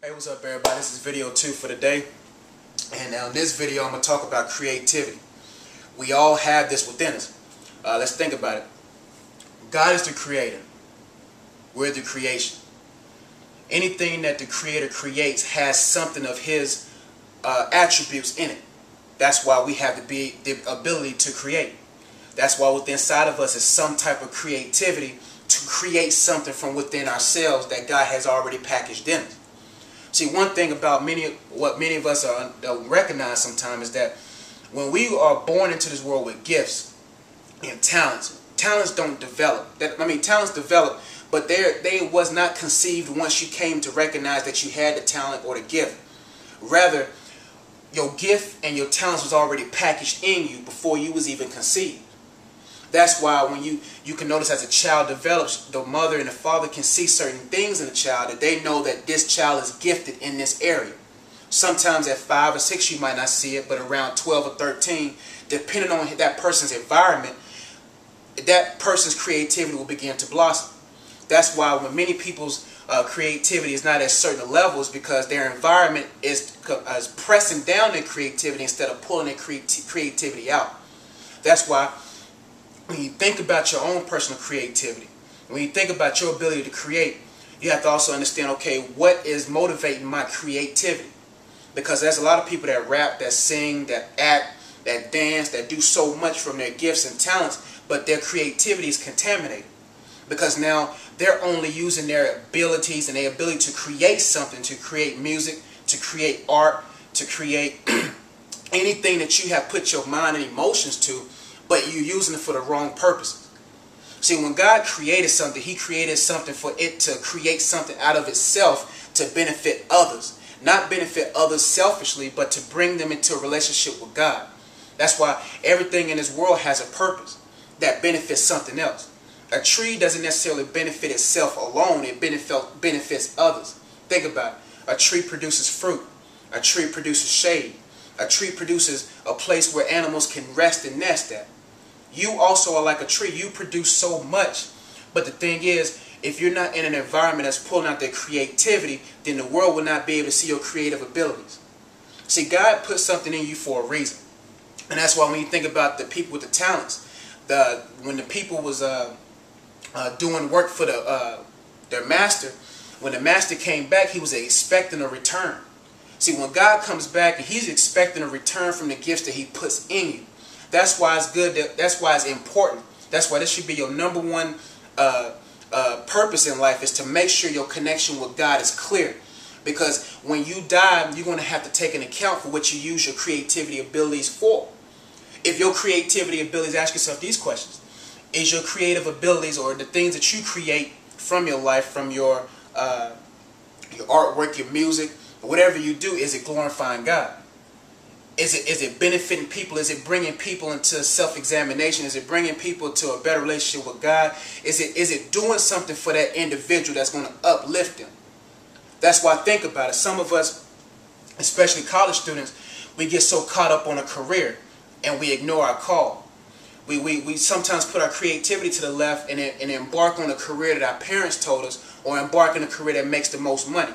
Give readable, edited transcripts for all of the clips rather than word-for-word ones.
Hey, what's up everybody? This is video 2 for the day. And now in this video I'm going to talk about creativity. We all have this within us. Let's think about it. God is the creator. We're the creation. Anything that the creator creates has something of his attributes in it. That's why we have the ability to create. That's why within inside of us is some type of creativity to create something from within ourselves that God has already packaged in us. See, one thing about what many of us don't recognize sometimes is that when we are born into this world with gifts and talents don't develop. Talents develop, but they was not conceived once you came to recognize that you had the talent or the gift. Rather, your gift and your talents was already packaged in you before you was even conceived. That's why when you can notice as a child develops, the mother and the father can see certain things in the child that they know that this child is gifted in this area. Sometimes at 5 or 6 you might not see it, but around 12 or 13, depending on that person's environment, that person's creativity will begin to blossom. That's why when many people's creativity is not at certain levels, because their environment is pressing down their creativity instead of pulling their creativity out. That's why when you think about your own personal creativity, when you think about your ability to create, you have to also understand, okay, what is motivating my creativity? Because there's a lot of people that rap, that sing, that act, that dance, that do so much from their gifts and talents, but their creativity is contaminated. Because now they're only using their abilities and their ability to create something, to create music, to create art, to create anything that you have put your mind and emotions to, but you're using it for the wrong purposes. See, when God created something, He created something for it to create something out of itself to benefit others. Not benefit others selfishly, but to bring them into a relationship with God. That's why everything in this world has a purpose that benefits something else. A tree doesn't necessarily benefit itself alone, it benefits others. Think about it. A tree produces fruit. A tree produces shade. A tree produces a place where animals can rest and nest at. You also are like a tree. You produce so much. But the thing is, if you're not in an environment that's pulling out their creativity, then the world will not be able to see your creative abilities. See, God put something in you for a reason. And that's why when you think about the people with the talents, when the people was doing work for their master, when the master came back, he was expecting a return. See, when God comes back, and He's expecting a return from the gifts that He puts in you. That's why it's good. That's why it's important. That's why this should be your number one purpose in life, is to make sure your connection with God is clear. Because when you die, you're going to have to take an account for what you use your creativity abilities for. If your creativity abilities, ask yourself these questions. Is your creative abilities, or the things that you create from your life, from your artwork, your music, whatever you do, is it glorifying God? Is it benefiting people? Is it bringing people into self-examination? Is it bringing people to a better relationship with God? Is it doing something for that individual that's going to uplift them? That's why I think about it. Some of us, especially college students, we get so caught up on a career and we ignore our call. We sometimes put our creativity to the left and embark on a career that our parents told us, or embark on a career that makes the most money.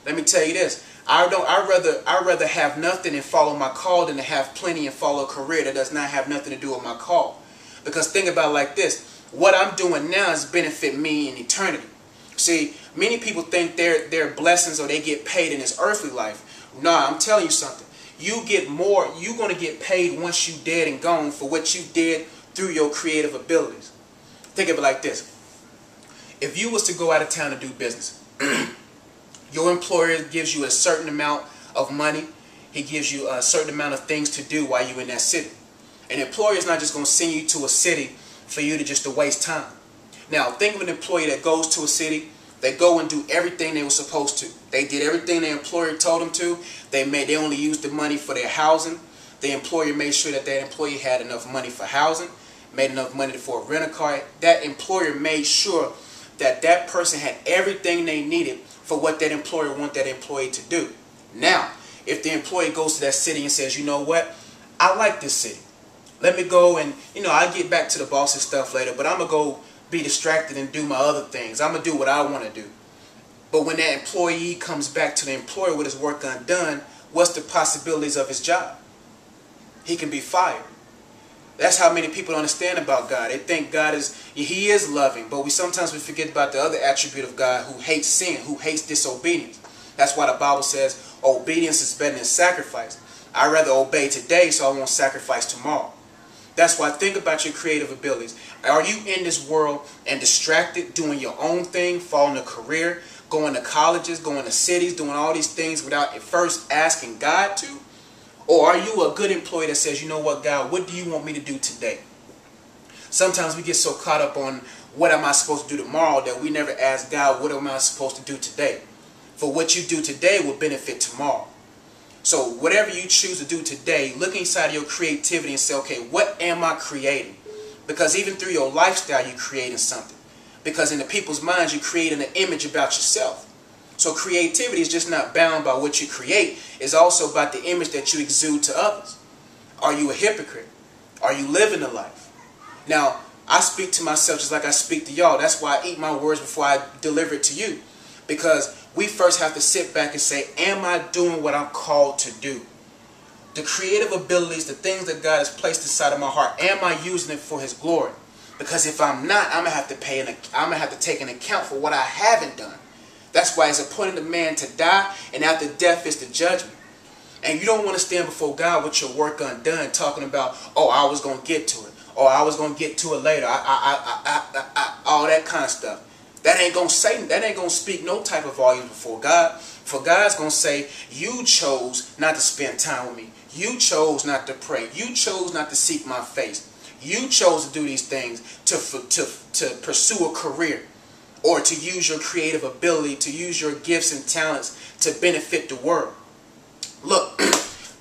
Let me tell you this. I'd rather have nothing and follow my call than to have plenty and follow a career that does not have nothing to do with my call. Because think about it like this. What I'm doing now is benefit me in eternity. See, many people think they're blessings or they get paid in this earthly life. Nah, I'm telling you something. You get more. You're going to get paid once you're dead and gone for what you did through your creative abilities. Think of it like this. If you was to go out of town to do business, your employer gives you a certain amount of money. He gives you a certain amount of things to do while you're in that city. An employer is not just going to send you to a city for you to waste time. Now, think of an employee that goes to a city. They go and do everything they were supposed to. They did everything their employer told them to. They only used the money for their housing. The employer made sure that employee had enough money for housing, made enough money for a rental car. That employer made sure that that person had everything they needed for what that employer wanted that employee to do. Now, if the employee goes to that city and says, you know what, I like this city. Let me go and, I'll get back to the boss's stuff later, but I'm going to go be distracted and do my other things. I'm going to do what I want to do. But when that employee comes back to the employer with his work undone, what's the possibilities of his job? He can be fired. That's how many people understand about God. They think God He is loving, but sometimes we forget about the other attribute of God, who hates sin, who hates disobedience. That's why the Bible says obedience is better than sacrifice. I'd rather obey today so I won't sacrifice tomorrow. That's why think about your creative abilities. Are you in this world and distracted, doing your own thing, following a career, going to colleges, going to cities, doing all these things without first asking God to? Or are you a good employee that says, you know what, God, what do you want me to do today? Sometimes we get so caught up on what am I supposed to do tomorrow that we never ask God, what am I supposed to do today? For what you do today will benefit tomorrow. So whatever you choose to do today, look inside your creativity and say, okay, what am I creating? Because even through your lifestyle, you're creating something. Because in the people's minds, you're creating an image about yourself. So creativity is just not bound by what you create. It's also about the image that you exude to others. Are you a hypocrite? Are you living the life? Now, I speak to myself just like I speak to y'all. That's why I eat my words before I deliver it to you. Because we first have to sit back and say, am I doing what I'm called to do? The creative abilities, the things that God has placed inside of my heart, am I using it for His glory? Because if I'm not, I'm gonna have to take an account for what I haven't done. That's why it's appointed a man to die, and after death is the judgment. And you don't want to stand before God with your work undone, talking about, oh, I was gonna get to it, or I was gonna get to it later, all that kind of stuff. That ain't gonna speak no type of volume before God. For God's gonna say, you chose not to spend time with me. You chose not to pray. You chose not to seek my face. You chose to do these things to pursue a career, or to use your creative ability, to use your gifts and talents to benefit the world. Look,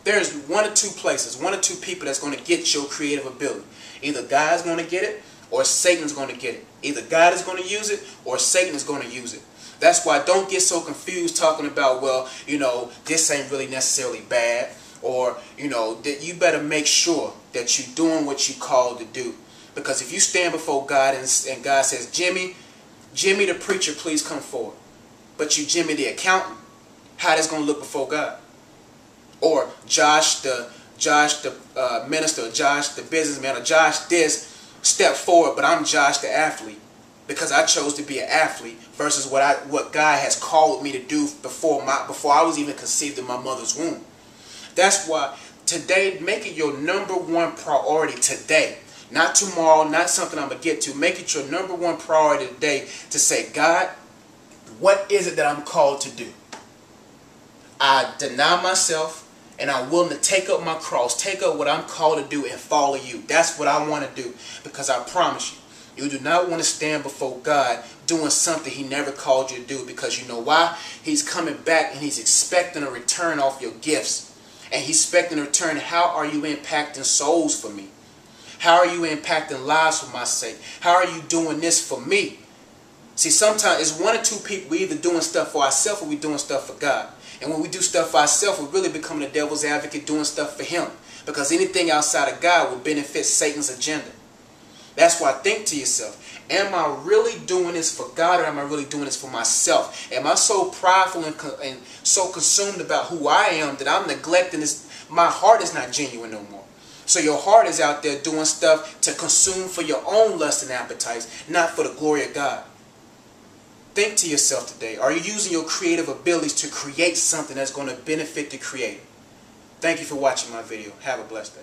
there's one or two places, one or two people that's going to get your creative ability. Either God's going to get it, or Satan's going to get it. Either God is going to use it, or Satan is going to use it. That's why don't get so confused talking about, well, you know, this ain't really necessarily bad. Or, you know, that you better make sure that you're doing what you're called to do. Because if you stand before God and God says, Jimmy the preacher, please come forward. But you Jimmy the accountant, how that's going to look before God? Or Josh the minister, or Josh the businessman, or Josh this, step forward, but I'm Josh the athlete. Because I chose to be an athlete versus what God has called me to do before I was even conceived in my mother's womb. That's why today, make it your #1 priority today. Not tomorrow, not something I'm going to get to. Make it your #1 priority today to say, God, what is it that I'm called to do? I deny myself and I'm willing to take up my cross, take up what I'm called to do and follow you. That's what I want to do, because I promise you, you do not want to stand before God doing something He never called you to do, because you know why? He's coming back and He's expecting a return off your gifts. And He's expecting a return. How are you impacting souls for me? How are you impacting lives for my sake? How are you doing this for me? See, sometimes it's one or two people. We either doing stuff for ourselves or we doing stuff for God. And when we do stuff for ourselves, we're really becoming the devil's advocate, doing stuff for him. Because anything outside of God will benefit Satan's agenda. That's why think to yourself, am I really doing this for God, or am I really doing this for myself? Am I so prideful and so consumed about who I am that I'm neglecting this? My heart is not genuine no more. So your heart is out there doing stuff to consume for your own lust and appetites, not for the glory of God. Think to yourself today, are you using your creative abilities to create something that's going to benefit the Creator? Thank you for watching my video. Have a blessed day.